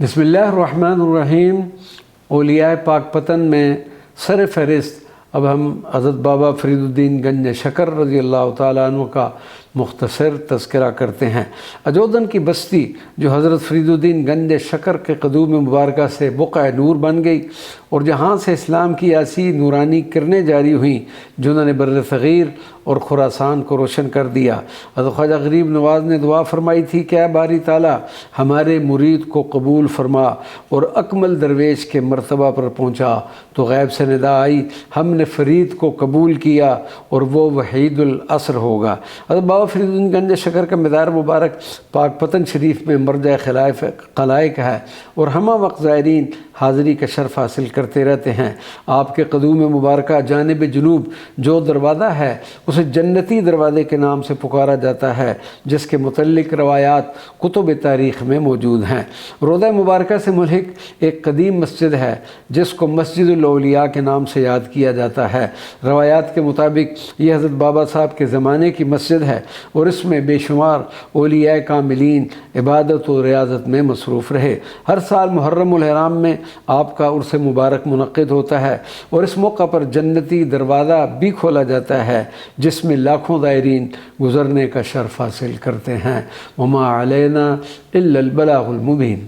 بسم اللہ الرحمن الرحیم۔ اولیاء پاک پتن میں سر فہرست اب ہم حضرت بابا فرید الدین گنج شکر رضی اللہ تعالیٰ عنہ کا مختصر تذکرہ کرتے ہیں۔ اجودھن کی بستی جو حضرت فرید الدین گنج شکر کے قدوم مبارکہ سے بقعہ نور بن گئی اور جہاں سے اسلام کی ایسی نورانی کرنیں جاری ہوئیں جنہوں نے بر صغیر اور خراسان کو روشن کر دیا۔ حضرت خواجہ غریب نواز نے دعا فرمائی تھی کہ اے باری تعالیٰ ہمارے مرید کو قبول فرما، اور اکمل درویش کے مرتبہ پر پہنچا تو غیب سے ندا آئی، ہم نے فرید کو قبول کیا اور وہ وحید العصر ہوگا۔ حضرت بابا فرید الدین گنج شکر کا مزار مبارک پاک پتن شریف میں مرجع خلائق ہے اور ہمہ وقت زائرین حاضری کا شرف حاصل کرتے رہتے ہیں۔ آپ کے قدوم مبارکہ جانب جنوب جو دروازہ ہے اسے جنتی دروازے کے نام سے پکارا جاتا ہے، جس کے متعلق روایات کتب تاریخ میں موجود ہیں۔ روضہ مبارکہ سے ملحق ایک قدیم مسجد ہے جس کو مسجد الاولیاء کے نام سے یاد کیا جاتا ہے۔ روایات کے مطابق یہ حضرت بابا صاحب کے زمانے کی مسجد ہے اور اس میں بے شمار اولیاء کاملین عبادت و ریاضت میں مصروف رہے۔ ہر سال محرم الحرام میں آپ کا عرس مبارک منعقد ہوتا ہے اور اس موقع پر جنتی دروازہ بھی کھولا جاتا ہے جس میں لاکھوں زائرین گزرنے کا شرف حاصل کرتے ہیں۔ وما علینا الا البلاغ المبین۔